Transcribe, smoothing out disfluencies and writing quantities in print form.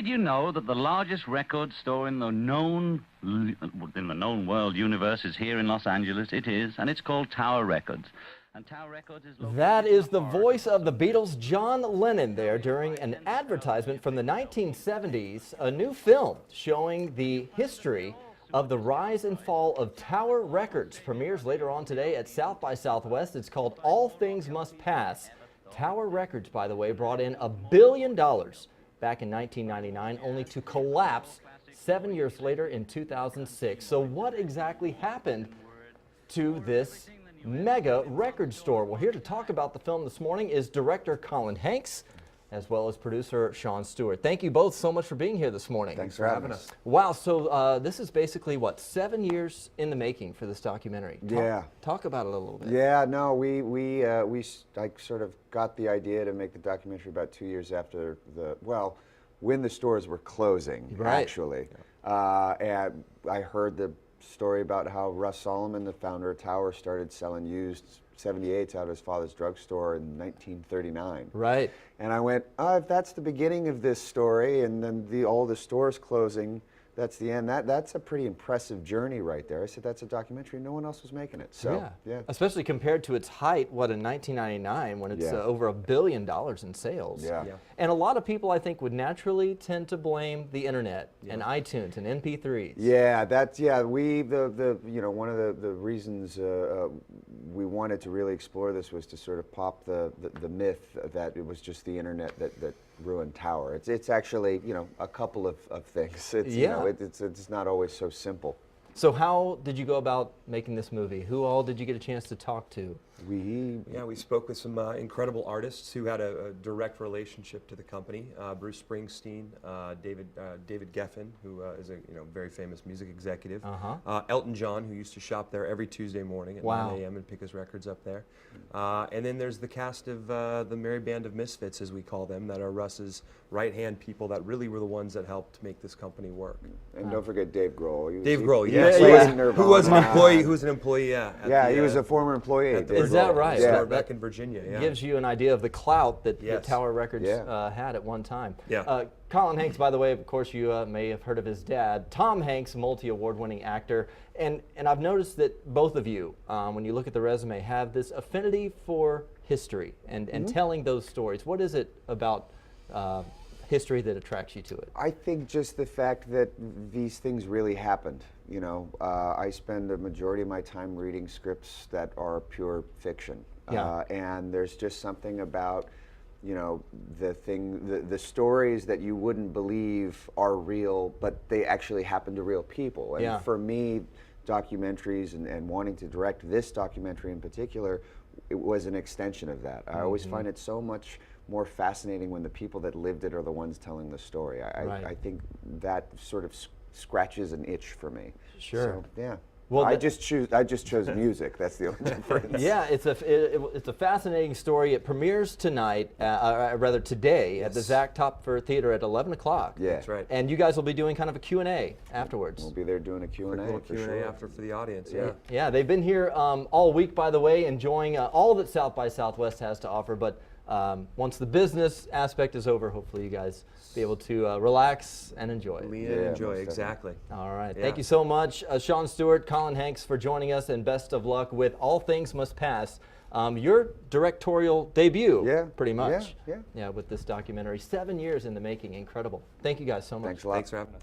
you know that the largest record store in the known world universe is here in Los Angeles? It is, and it's called Tower Records. And Tower Records is located That in is the Florida. voice of the Beatles, John Lennon, there during an advertisement from the 1970s, a new film showing the history of the rise and fall of Tower Records. Premieres later on today at South by Southwest. It's called All Things Must Pass. Tower Records, by the way, brought in $1 billion back in 1999, only to collapse 7 years later in 2006. So what exactly happened to this mega record store? Well, here to talk about the film this morning is director Colin Hanks, as well as producer Sean Stewart. Thank you both so much for being here this morning. Thanks for having us. Wow, so this is basically, what, 7 years in the making for this documentary? Talk about it a little bit. Yeah, no, I sort of got the idea to make the documentary about 2 years after when the stores were closing, actually. And I heard the story about how Russ Solomon, the founder of Tower, started selling used 78s out of his father's drugstore in 1939. Right. And I went, oh, if that's the beginning of this story, and then all the stores closing, that's the end. That's a pretty impressive journey right there. I said, that's a documentary. No one else was making it. So, yeah. Especially compared to its height, what, in 1999, when it's over $1 billion in sales. Yeah. And a lot of people, I think, would naturally tend to blame the internet and iTunes and MP3s. Yeah, one of the reasons we wanted to really explore this was to sort of pop the myth that it was just the internet that ruined Tower. It's actually, a couple of things. It's not always so simple. So how did you go about making this movie? Who all did you get a chance to talk to? We spoke with some incredible artists who had a direct relationship to the company. Bruce Springsteen, David Geffen, who is a very famous music executive. Elton John, who used to shop there every Tuesday morning at 9 a.m. and pick his records up there. And then there's the cast of the Merry Band of Misfits, as we call them, that are Russ's right-hand people that really were the ones that helped make this company work. And don't forget Dave Grohl. Dave Grohl, who was an employee, he was a former employee. Is that right? Yeah, back in Virginia. Gives you an idea of the clout that Tower Records had at one time. Colin Hanks, by the way, of course, you may have heard of his dad, Tom Hanks, multi-award-winning actor. And I've noticed that both of you, when you look at the resume, have this affinity for history and telling those stories. What is it about history that attracts you to it? I think just the fact that these things really happened. I spend a majority of my time reading scripts that are pure fiction. And there's just something about, the stories that you wouldn't believe are real, but they actually happen to real people. And for me, documentaries and wanting to direct this documentary in particular, it was an extension of that. I always find it so much more fascinating when the people that lived it are the ones telling the story. I think that sort of scratches an itch for me. Sure. So, yeah. Well, I just chose music. That's the only difference. Yeah, it's a fascinating story. It premieres tonight, rather today, at the Zach Topfer Theater at 11 o'clock. Yeah, that's right. And you guys will be doing kind of a Q&A afterwards. We'll be there doing a Q&A. For Q&A after for the audience. Yeah, they've been here all week, by the way, enjoying all that South by Southwest has to offer. But once the business aspect is over, hopefully you guys be able to relax and enjoy. Enjoy, exactly. All right. Thank you so much, Sean Stewart, Colin Hanks, for joining us, and best of luck with All Things Must Pass. Your directorial debut, pretty much. Yeah, with this documentary. 7 years in the making. Incredible. Thank you guys so much. Thanks a lot. Thanks for having us.